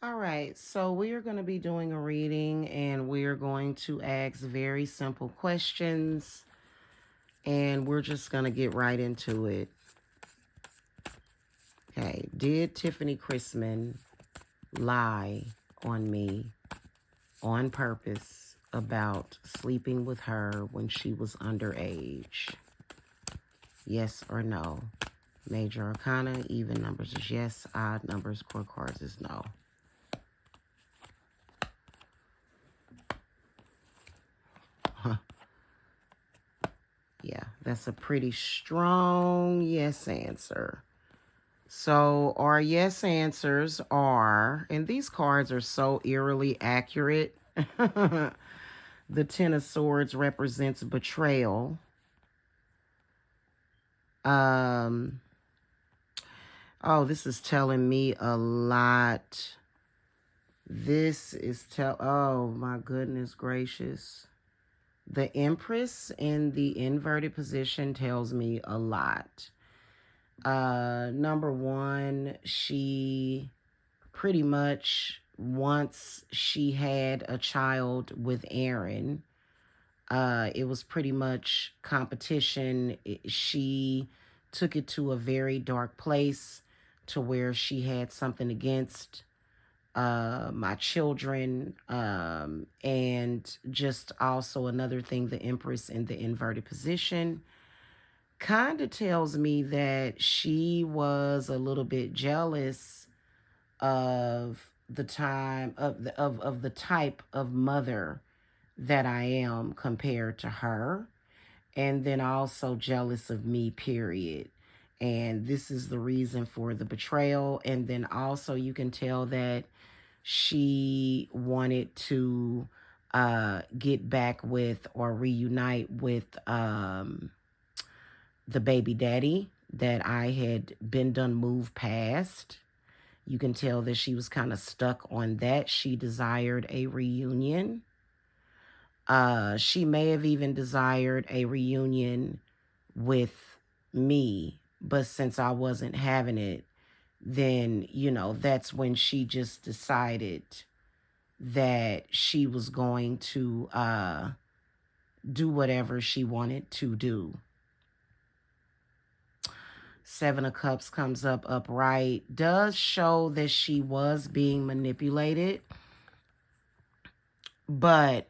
All right, so we are going to be doing a reading and we are going to ask very simple questions and we're just going to get right into it. Okay, did Tiffany Chrisman lie on me on purpose about sleeping with her when she was underage? Yes or no? Major arcana, even numbers is yes, odd numbers, core cards is no. Yeah, that's a pretty strong yes answer. So our yes answers are, and these cards are so eerily accurate. The Ten of Swords represents betrayal. Um, oh, this is telling me a lot. Oh my goodness gracious. The Empress in the inverted position tells me a lot. Number one, she pretty much, once she had a child with Aaron, it was pretty much competition. She took it to a very dark place to where she had something against my children, and just also another thing, the Empress in the inverted position kind of tells me that she was a little bit jealous of the time of the type of mother that I am compared to her, and then also jealous of me, period. And this is the reason for the betrayal. And then also you can tell that she wanted to get back with or reunite with the baby daddy that I had been done moved past. You can tell that she was kind of stuck on that. She desired a reunion. She may have even desired a reunion with me, but since I wasn't having it, then, that's when she just decided that she was going to do whatever she wanted to do. Seven of Cups comes up upright. Does show that she was being manipulated. But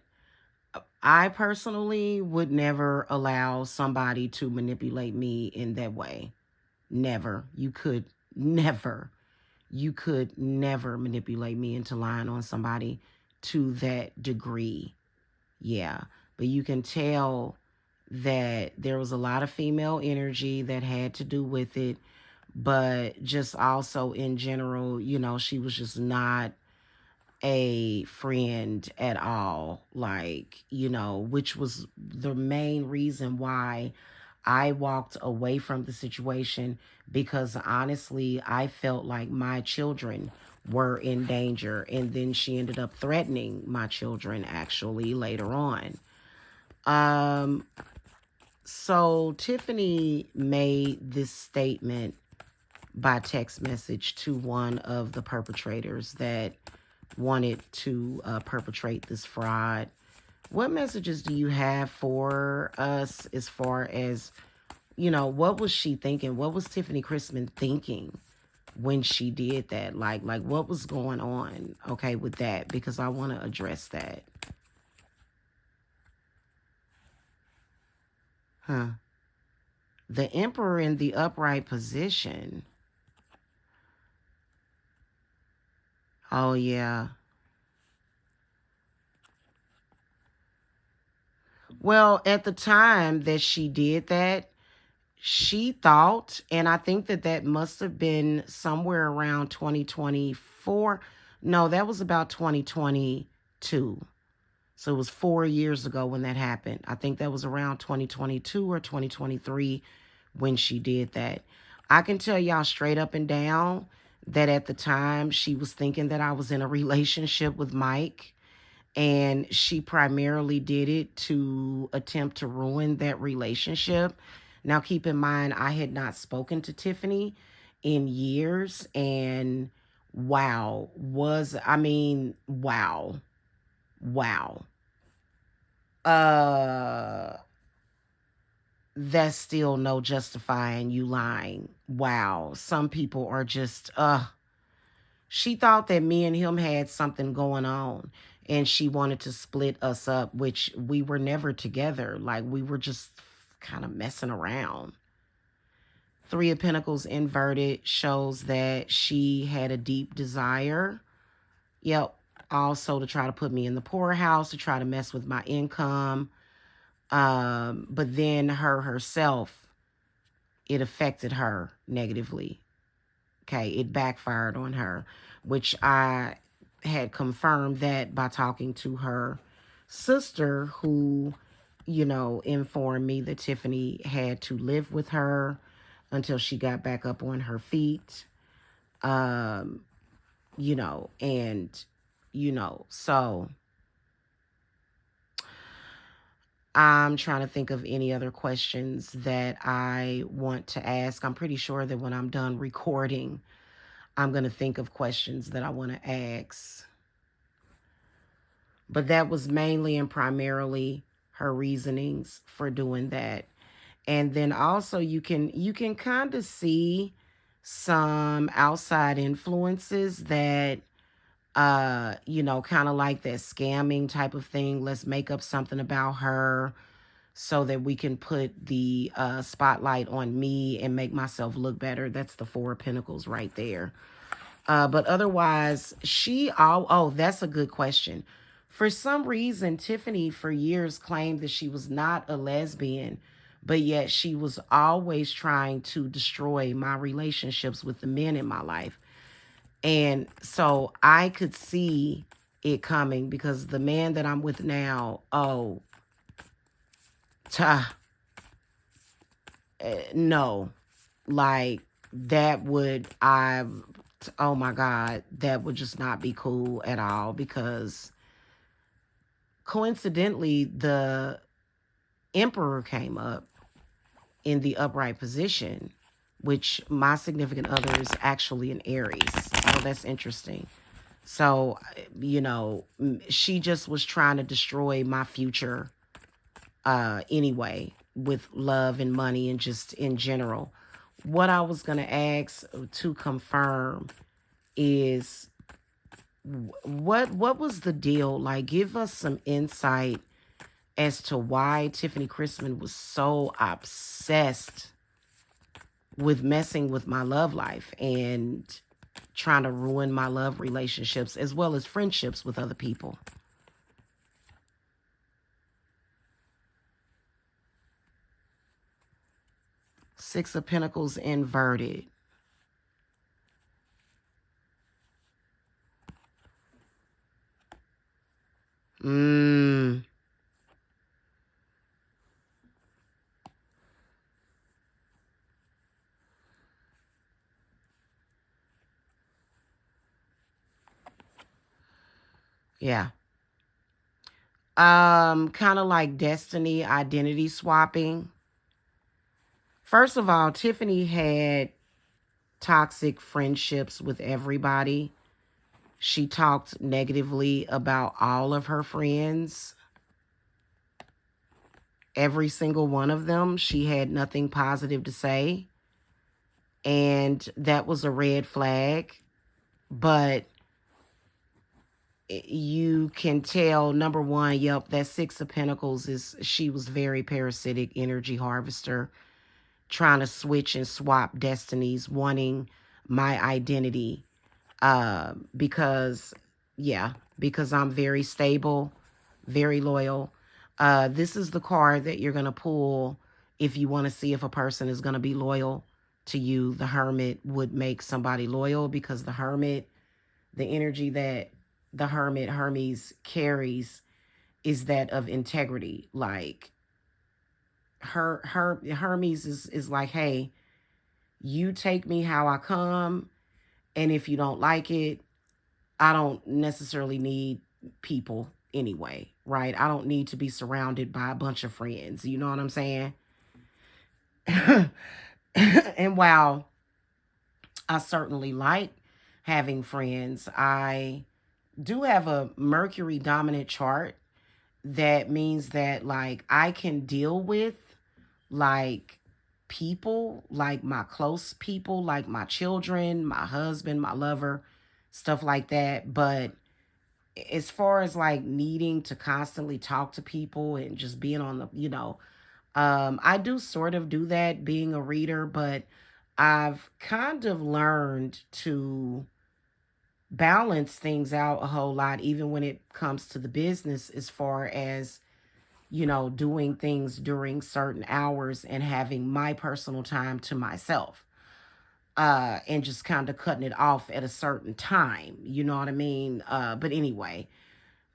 I personally would never allow somebody to manipulate me in that way. Never. You could never manipulate me into lying on somebody to that degree. Yeah. But you can tell that there was a lot of female energy that had to do with it. But just also in general, she was just not a friend at all. Like, which was the main reason why I walked away from the situation, because honestly, I felt like my children were in danger. And then she ended up threatening my children actually later on. So Tiffany made this statement by text message to one of the perpetrators that wanted to perpetrate this fraud. What messages do you have for us as far as, what was she thinking? What was Tiffany Chrisman thinking when she did that? Like what was going on, okay, with that? Because I want to address that. The Emperor in the upright position. Oh, yeah. Well, at the time that she did that, she thought, and I think that must have been somewhere around 2024. No, that was about 2022. So it was 4 years ago when that happened. I think that was around 2022 or 2023 when she did that. I can tell y'all straight up and down that at the time she was thinking that I was in a relationship with Mike. And she primarily did it to attempt to ruin that relationship. Now, keep in mind, I had not spoken to Tiffany in years. And Wow. Wow. Wow. Uh, that's still no justifying you lying. Wow. Some people are just, she thought that me and him had something going on and she wanted to split us up, which we were never together. Like we were just kind of messing around. Three of Pentacles inverted shows that she had a deep desire. Yep. Also to try to put me in the poorhouse, to try to mess with my income. But then herself, it affected her negatively. Okay, it backfired on her, which I had confirmed that by talking to her sister, who, informed me that Tiffany had to live with her until she got back up on her feet. Um, and, so I'm trying to think of any other questions that I want to ask. I'm pretty sure that when I'm done recording, I'm going to think of questions that I want to ask. But that was mainly and primarily her reasonings for doing that. And then also you can kind of see some outside influences that kind of like that scamming type of thing. Let's make up something about her so that we can put the spotlight on me and make myself look better. That's the Four of Pentacles right there. But otherwise, that's a good question. For some reason, Tiffany for years claimed that she was not a lesbian, but yet she was always trying to destroy my relationships with the men in my life. And so I could see it coming because the man that I'm with now, no, like oh my God, that would just not be cool at all because coincidentally, the Emperor came up in the upright position, which my significant other is actually an Aries. Oh, that's interesting. So, she just was trying to destroy my future anyway with love and money and just in general. What I was going to ask to confirm is what was the deal? Like, give us some insight as to why Tiffany Chrisman was so obsessed with messing with my love life and trying to ruin my love relationships as well as friendships with other people. Six of Pentacles inverted. Yeah. Kind of like destiny identity swapping. First of all, Tiffany had toxic friendships with everybody. She talked negatively about all of her friends. Every single one of them, she had nothing positive to say. And that was a red flag. But you can tell, number one, yep, that Six of Pentacles she was very parasitic energy harvester, trying to switch and swap destinies, wanting my identity. Because I'm very stable, very loyal. This is the card that you're going to pull if you want to see if a person is going to be loyal to you. The Hermit would make somebody loyal because the Hermit, the energy that the Hermit Hermes carries is that of integrity. Like Hermes is like, hey, you take me how I come, and if you don't like it, I don't necessarily need people anyway, right? I don't need to be surrounded by a bunch of friends. You know what I'm saying? And while I certainly like having friends. I do have a Mercury dominant chart. That means that like I can deal with like people, like my close people, like my children, my husband, my lover, stuff like that. But as far as like needing to constantly talk to people and just being on the, I do sort of do that being a reader, but I've kind of learned to balance things out a whole lot, even when it comes to the business, as far as, doing things during certain hours and having my personal time to myself. And just kind of cutting it off at a certain time. You know what I mean? But anyway,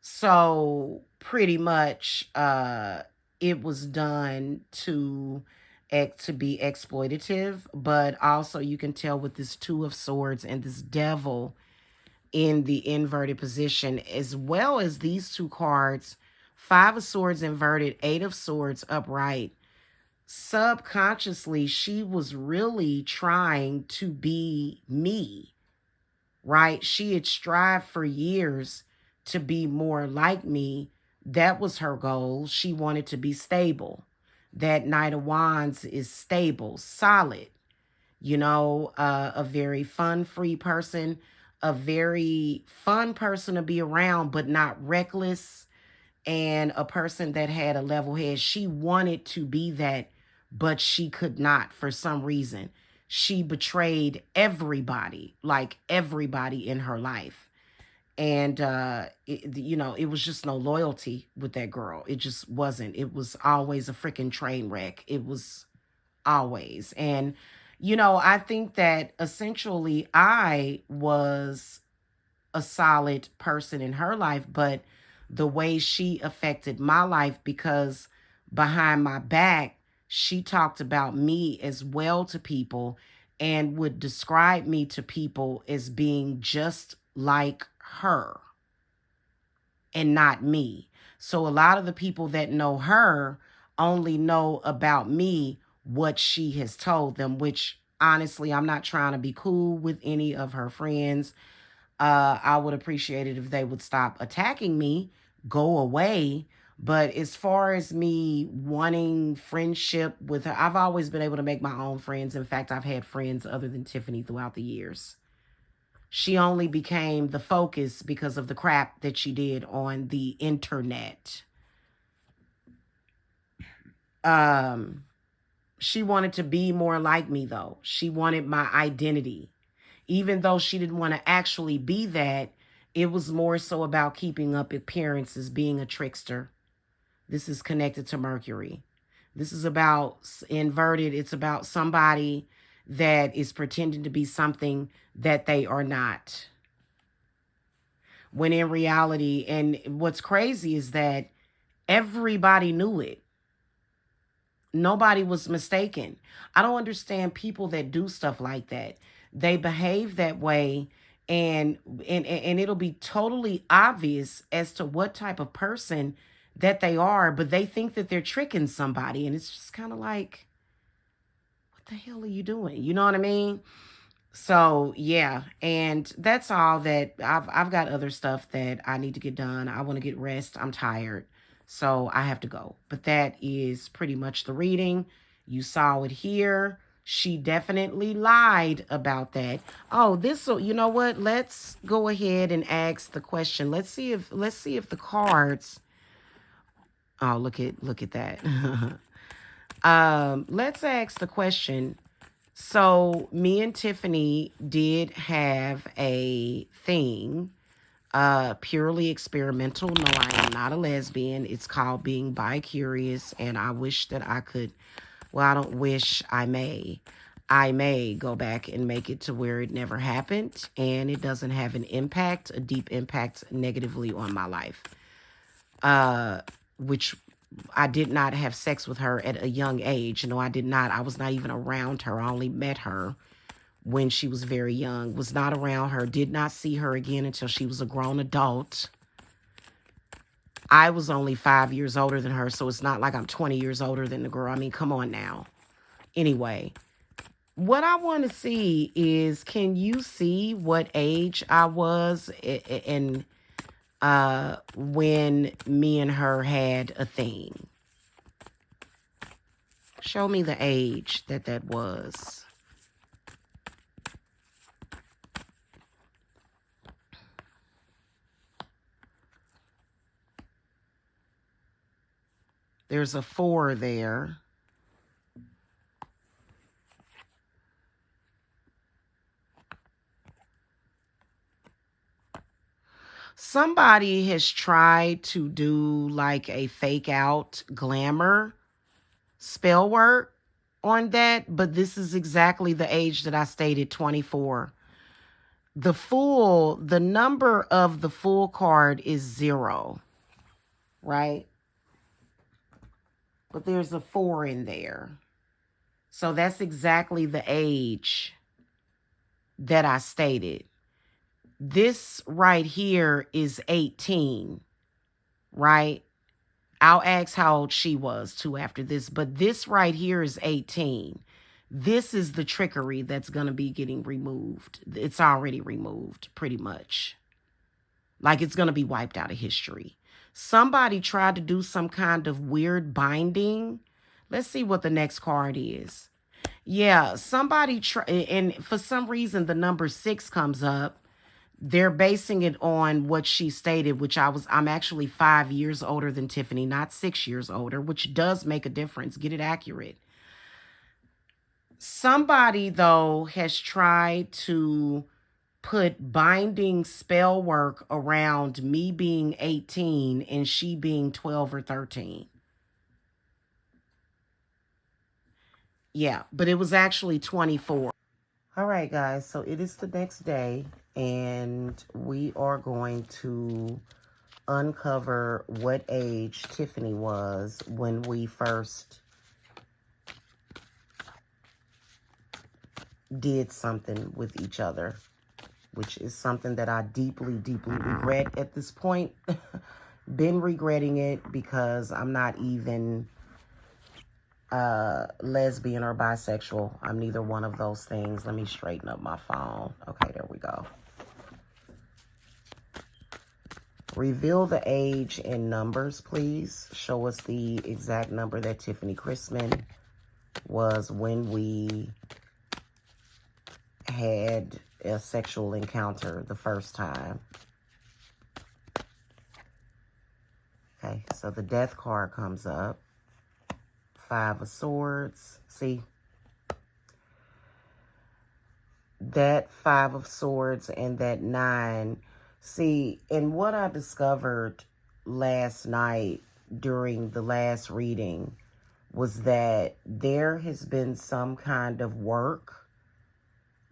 so pretty much it was done to be exploitative, but also you can tell with this Two of Swords and this Devil in the inverted position, as well as these two cards, Five of Swords inverted, Eight of Swords upright. Subconsciously, she was really trying to be me, right? She had strived for years to be more like me. That was her goal. She wanted to be stable. That Knight of Wands is stable, solid, a very fun, free person, a very fun person to be around, but not reckless, and a person that had a level head. She wanted to be that, but she could not for some reason. She betrayed everybody, like everybody in her life. And, it was just no loyalty with that girl. It just wasn't. It was always a freaking train wreck. It was always. And, I think that essentially I was a solid person in her life, but the way she affected my life, because behind my back, she talked about me as well to people and would describe me to people as being just like her and not me. So a lot of the people that know her only know about me what she has told them, which honestly, I'm not trying to be cool with any of her friends. I would appreciate it if they would stop attacking me, go away. But as far as me wanting friendship with her, I've always been able to make my own friends. In fact, I've had friends other than Tiffany throughout the years. She only became the focus because of the crap that she did on the internet. She wanted to be more like me, though. She wanted my identity. Even though she didn't want to actually be that, it was more so about keeping up appearances, being a trickster. This is connected to Mercury. This is about inverted. It's about somebody that is pretending to be something that they are not. When in reality, and what's crazy is that everybody knew it. Nobody was mistaken. I don't understand people that do stuff like that. They behave that way, and it'll be totally obvious as to what type of person that they are, but they think that they're tricking somebody, and it's just kind of like, what the hell are you doing? You know what I mean? So yeah, and that's all that I've got other stuff that I need to get done. I want to get rest. I'm tired. So I have to go. But that is pretty much the reading. You saw it here. She definitely lied about that. Oh, you know what? Let's go ahead and ask the question. Let's see if the cards. Oh, look at that. Let's ask the question. So me and Tiffany did have a thing, purely experimental. No, I am not a lesbian. It's called being bi-curious, and I wish that I could, well, I don't wish, I may go back and make it to where it never happened, and it doesn't have an impact, a deep impact negatively on my life. Which I did not have sex with her at a young age. No, I did not. I was not even around her. I only met her when she was very young. Was not around her. Did not see her again until she was a grown adult. I was only 5 years older than her, so it's not like I'm 20 years older than the girl. I mean, come on now. Anyway, What I want to see is, can you see what age I was and when me and her had a thing? Show me the age that was. There's a 4 there. Somebody has tried to do like a fake out glamour spell work on that, but this is exactly the age that I stated, 24. The number of the full card is 0, right? But there's a 4 in there. So that's exactly the age that I stated. This right here is 18, right? I'll ask how old she was too after this, but this right here is 18. This is the trickery that's going to be getting removed. It's already removed, pretty much. Like, it's going to be wiped out of history. Somebody tried to do some kind of weird binding. Let's see what the next card is. Yeah, somebody and for some reason the number 6 comes up. They're basing it on what she stated, which I'm actually 5 years older than Tiffany, not 6 years older, which does make a difference. Get it accurate. Somebody, though, has tried to put binding spell work around me being 18 and she being 12 or 13. Yeah, but it was actually 24. All right, guys, so it is the next day, and we are going to uncover what age Tiffany was when we first did something with each other, which is something that I deeply, deeply regret at this point. Been regretting it because I'm not even lesbian or bisexual. I'm neither one of those things. Let me straighten up my phone. Okay, there we go. Reveal the age in numbers, please. Show us the exact number that Tiffany Chrisman was when we had a sexual encounter the first time. Okay, so the death card comes up. 5 of Swords. See? That 5 of Swords and that 9. See, and what I discovered last night during the last reading was that there has been some kind of work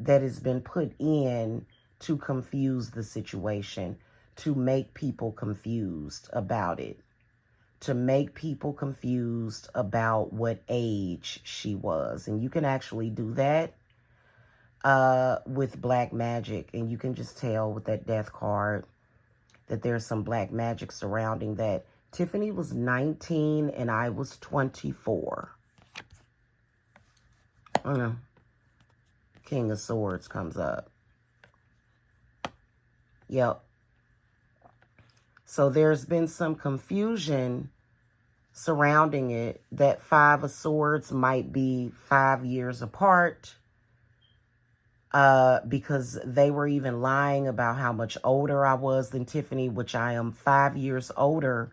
that has been put in to confuse the situation, to make people confused about it, to make people confused about what age she was. And you can actually do that with black magic, and you can just tell with that death card that there's some black magic surrounding that. Tiffany was 19 and I was 24. King of Swords comes up. Yep. So there's been some confusion surrounding it, that 5 of Swords might be 5 years apart, because they were even lying about how much older I was than Tiffany, which I am 5 years older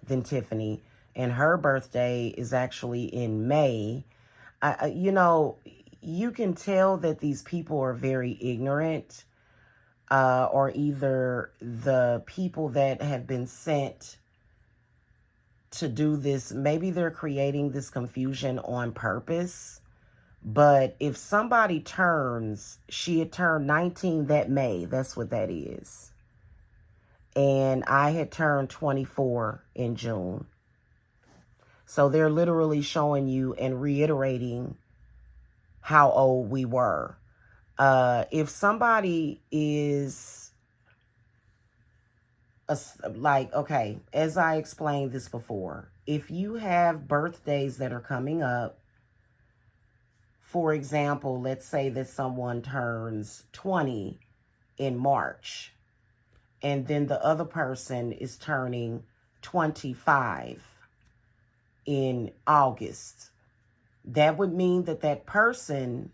than Tiffany, and her birthday is actually in May. You know, you can tell that these people are very ignorant, or either the people that have been sent to do this, maybe they're creating this confusion on purpose. But if somebody she had turned 19 that May, that's what that is. And I had turned 24 in June. So they're literally showing you and reiterating how old we were. If somebody is like, okay, as I explained this before, if you have birthdays that are coming up for example, let's say that someone turns 20 in March, and then the other person is turning 25 in August. That would mean that that person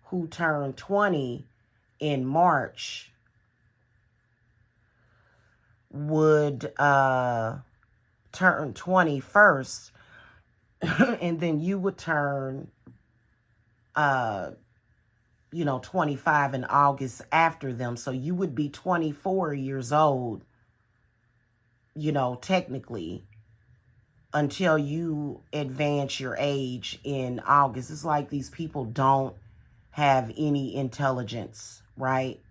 who turned 20 in March would turn 20 first, and then you would turn 25 in August after them. So you would be 24 years old, technically, until you advance your age in August. It's like these people don't have any intelligence, right?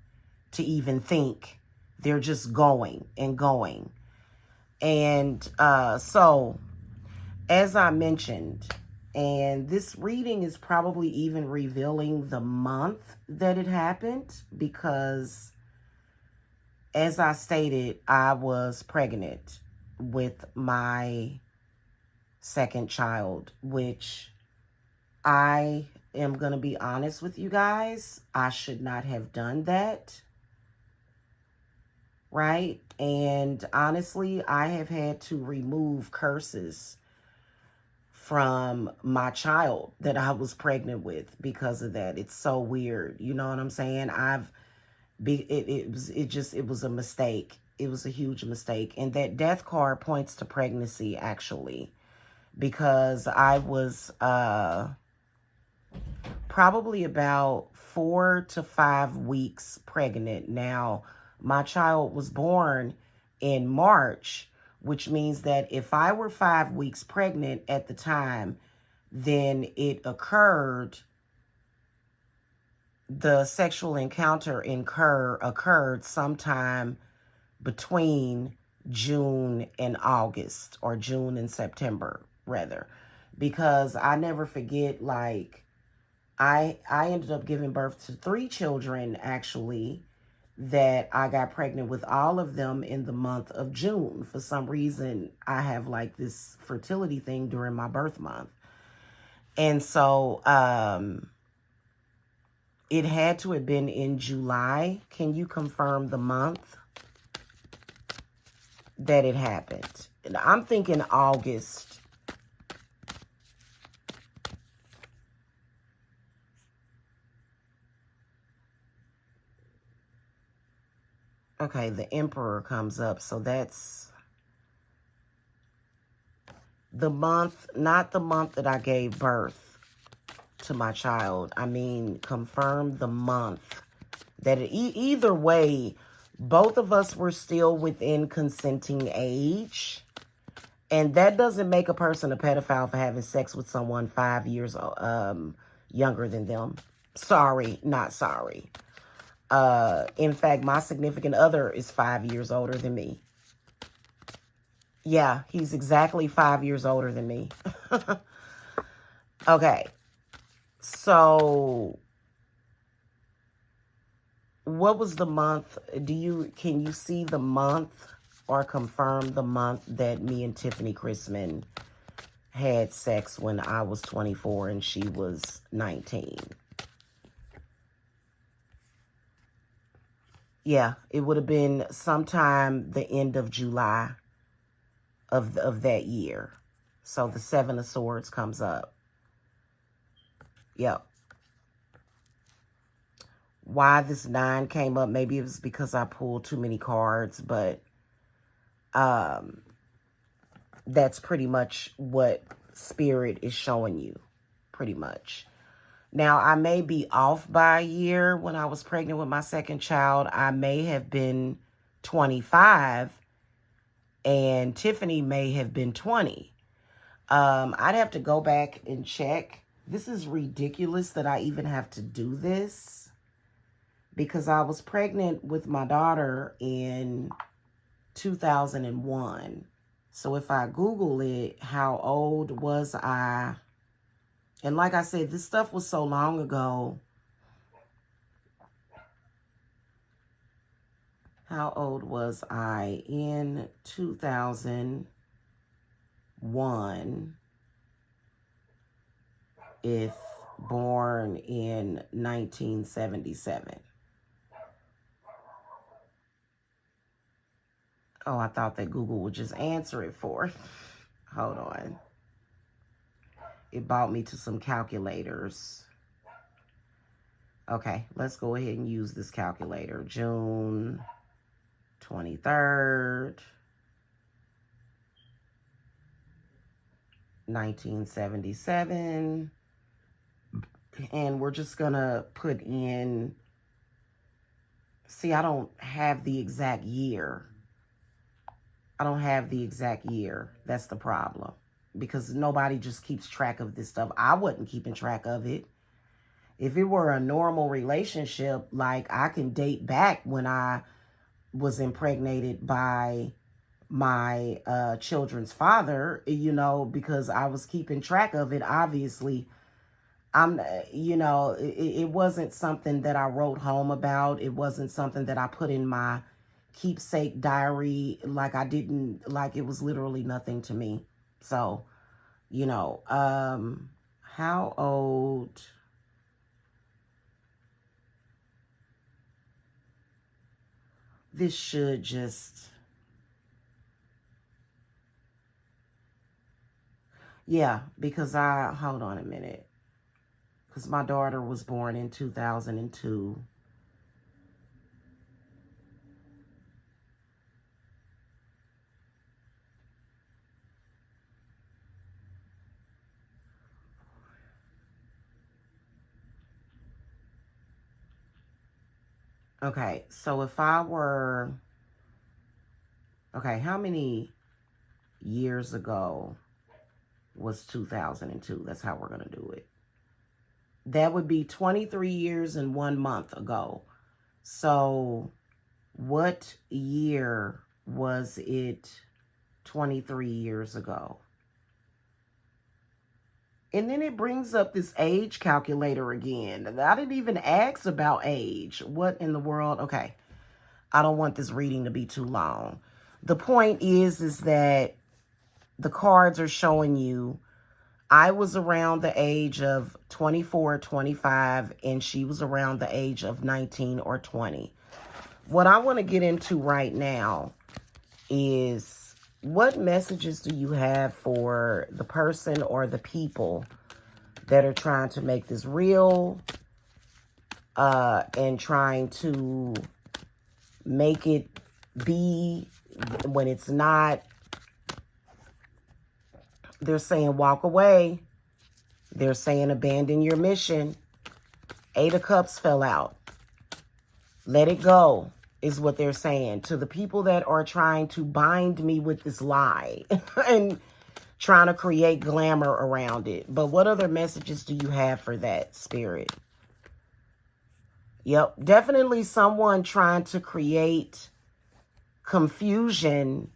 To even think. They're just going and going. And so, as I mentioned, and this reading is probably even revealing the month that it happened, because as I stated, I was pregnant with my second child, which I am going to be honest with you guys, I should not have done that. Right? And honestly, I have had to remove curses from my child that I was pregnant with because of that. It's so weird. You know what I'm saying? It was a mistake. It was a huge mistake. And that death card points to pregnancy, actually, because I was probably about 4 to 5 weeks pregnant. Now, my child was born in March, which means that if I were 5 weeks pregnant at the time, then the sexual encounter occurred sometime between June and August, or June and September, rather, because I never forget, like, I ended up giving birth to 3 children, actually, that I got pregnant with, all of them in the month of June. For some reason, I have like this fertility thing during my birth month. And so it had to have been in July. Can you confirm the month that it happened? And I'm thinking August. Okay, the Emperor comes up. So that's the month, not the month that I gave birth to my child. I mean, confirm the month that either way, both of us were still within consenting age. And that doesn't make a person a pedophile for having sex with someone 5 years younger than them. Sorry, not sorry. In fact, my significant other is 5 years older than me. Yeah, he's exactly 5 years older than me. Okay. So, what was the month? Can you see the month or confirm the month that me and Tiffany Chrisman had sex when I was 24 and she was 19? Yeah, it would have been sometime the end of July of that year. So the 7 of Swords comes up. Yep. Why this 9 came up, maybe it was because I pulled too many cards, but that's pretty much what Spirit is showing you, pretty much. Now, I may be off by a year. When I was pregnant with my second child, I may have been 25, and Tiffany may have been 20. I'd have to go back and check. This is ridiculous that I even have to do this, because I was pregnant with my daughter in 2001. So if I Google it, how old was I? And like I said, this stuff was so long ago. How old was I in 2001? If born in 1977. Oh, I thought that Google would just answer it for. Hold on. It brought me to some calculators. Okay, let's go ahead and use this calculator. June 23rd, 1977. And we're just gonna put in, see, I don't have the exact year. I don't have the exact year. That's the problem. Because nobody just keeps track of this stuff. I wasn't keeping track of it. If it were a normal relationship, like I can date back when I was impregnated by my children's father, you know, because I was keeping track of it. Obviously, it wasn't something that I wrote home about. It wasn't something that I put in my keepsake diary. Like it was literally nothing to me. So, how old? This should just, yeah, because hold on a minute. Because my daughter was born in 2002. Okay, so if I were, okay, how many years ago was 2002? That's how we're going to do it. That would be 23 years and 1 month ago. So what year was it 23 years ago? And then it brings up this age calculator again. I didn't even ask about age. What in the world? Okay. I don't want this reading to be too long. The point is that the cards are showing you I was around the age of 24, 25, and she was around the age of 19 or 20. What I want to get into right now is, what messages do you have for the person or the people that are trying to make this real and trying to make it be when it's not? They're saying walk away. They're saying abandon your mission. 8 of Cups fell out. Let it go is what they're saying to the people that are trying to bind me with this lie and trying to create glamour around it. But what other messages do you have for that, Spirit? Yep, definitely someone trying to create confusion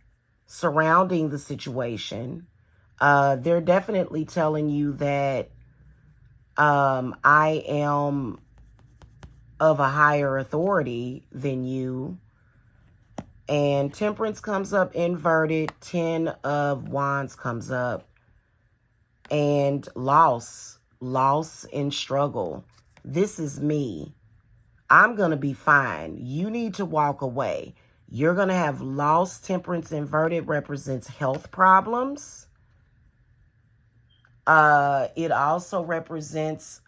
surrounding the situation. They're definitely telling you that I am of a higher authority than you. And Temperance comes up inverted. 10 of Wands comes up. And loss and struggle. This is me. I'm going to be fine. You need to walk away. You're going to have loss. Temperance inverted represents health problems. It also represents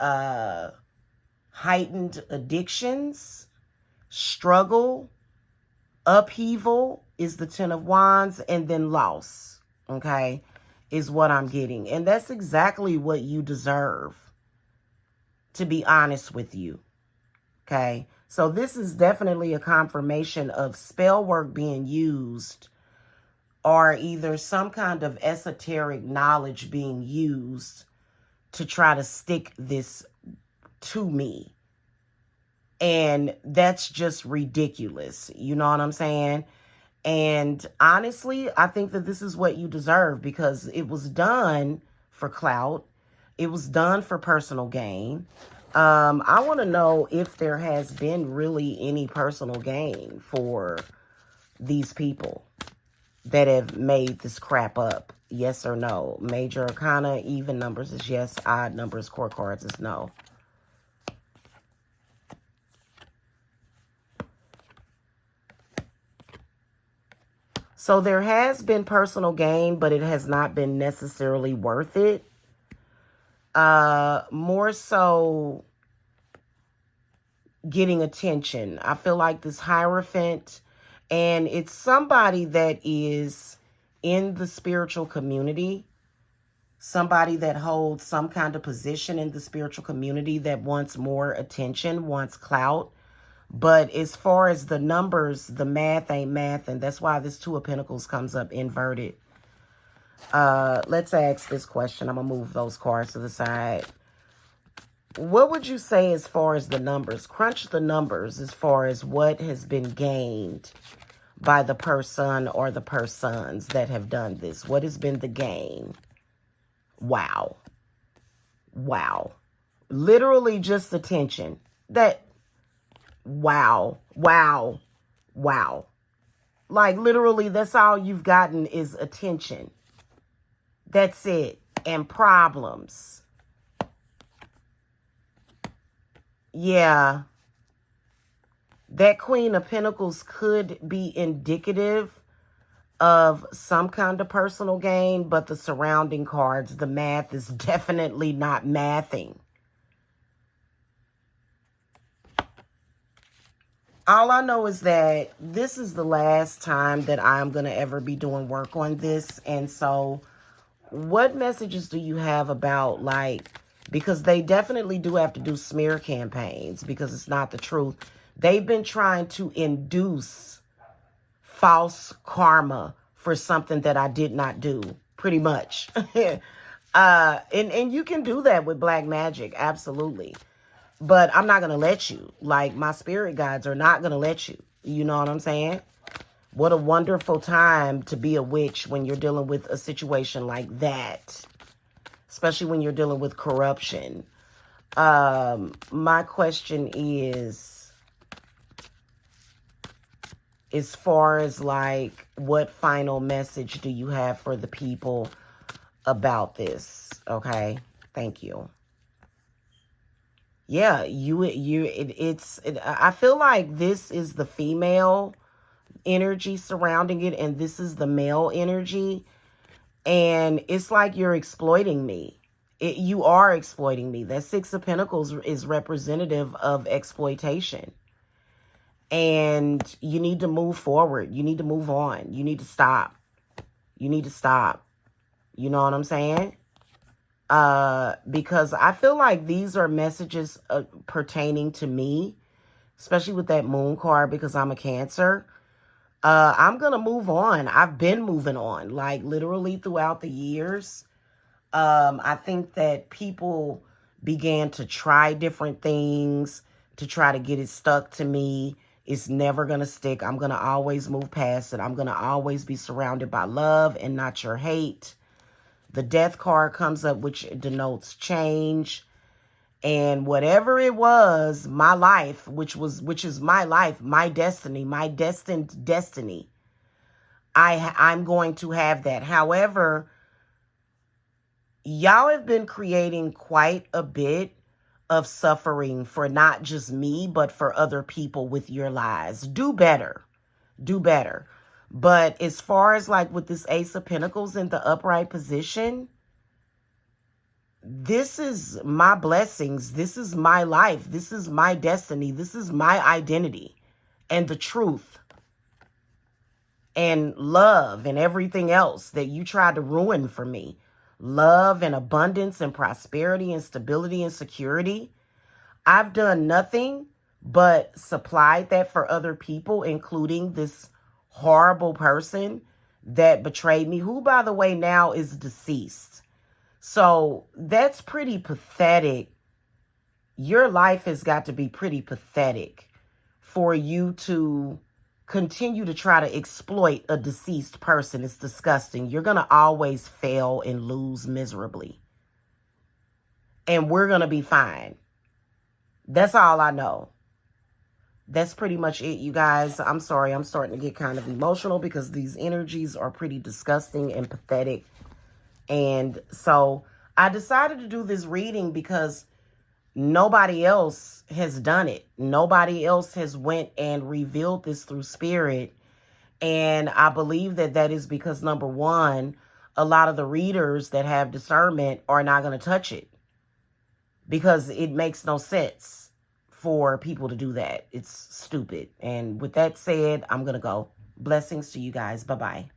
heightened addictions, struggle, upheaval is the 10 of Wands, and then loss, okay, is what I'm getting. And that's exactly what you deserve, to be honest with you, okay? So this is definitely a confirmation of spell work being used, or either some kind of esoteric knowledge being used to try to stick this to me. And that's just ridiculous. You know what I'm saying? And honestly, I think that this is what you deserve, because it was done for clout. It was done for personal gain. I want to know if there has been really any personal gain for these people. that have made this crap up? Yes or no? Major arcana, even numbers is yes. Odd numbers, court cards is no. So there has been personal gain, but it has not been necessarily worth it. More so getting attention. I feel like this Hierophant, and it's somebody that is in the spiritual community, somebody that holds some kind of position in the spiritual community that wants more attention, wants clout. But as far as the numbers, the math ain't math, and that's why this Two of Pentacles comes up inverted. Let's ask this question. I'm going to move those cards to the side. What would you say as far as the numbers? Crunch the numbers as far as what has been gained by the person or the persons that have done this. What has been the gain? Wow. Wow. Literally just attention. Wow. Wow. Wow. Like literally that's all you've gotten is attention. That's it. And problems. Yeah. That Queen of Pentacles could be indicative of some kind of personal gain, but the surrounding cards, the math is definitely not mathing. All I know is that this is the last time that I'm going to ever be doing work on this. And so what messages do you have about, like, because they definitely do have to do smear campaigns because it's not the truth. They've been trying to induce false karma for something that I did not do, pretty much. And you can do that with black magic, absolutely. But I'm not going to let you. Like, my spirit guides are not going to let you. You know what I'm saying? What a wonderful time to be a witch when you're dealing with a situation like that. Especially when you're dealing with corruption. My question is, as far as like, what final message do you have for the people about this? Okay, thank you. Yeah, I feel like this is the female energy surrounding it, and this is the male energy. And it's like you're exploiting me. You are exploiting me. That Six of Pentacles is representative of exploitation. And you need to move forward. You need to move on. You need to stop. You need to stop. You know what I'm saying? Because I feel like these are messages pertaining to me, especially with that Moon card, because I'm a Cancer. I'm going to move on. I've been moving on, like literally throughout the years. I think that people began to try different things to try to get it stuck to me. It's never going to stick. I'm going to always move past it. I'm going to always be surrounded by love and not your hate. The Death card comes up, which denotes change. And whatever it was, my life, which is my life, my destiny, my destined destiny, I'm going to have that. However, y'all have been creating quite a bit of suffering for not just me, but for other people with your lies. Do better. Do better. But as far as like with this Ace of Pentacles in the upright position, this is my blessings. This is my life. This is my destiny. This is my identity and the truth and love and everything else that you tried to ruin for me. Love and abundance and prosperity and stability and security. I've done nothing but supplied that for other people, including this horrible person that betrayed me, who, by the way, now is deceased. So that's pretty pathetic. Your life has got to be pretty pathetic for you to continue to try to exploit a deceased person. It's disgusting. You're going to always fail and lose miserably. And we're going to be fine. That's all I know. That's pretty much it, you guys. I'm sorry, I'm starting to get kind of emotional because these energies are pretty disgusting and pathetic. And so I decided to do this reading because nobody else has done it. Nobody else has went and revealed this through spirit. And I believe that that is because, number one, a lot of the readers that have discernment are not going to touch it because it makes no sense for people to do that. It's stupid. And with that said, I'm going to go. Blessings to you guys. Bye-bye.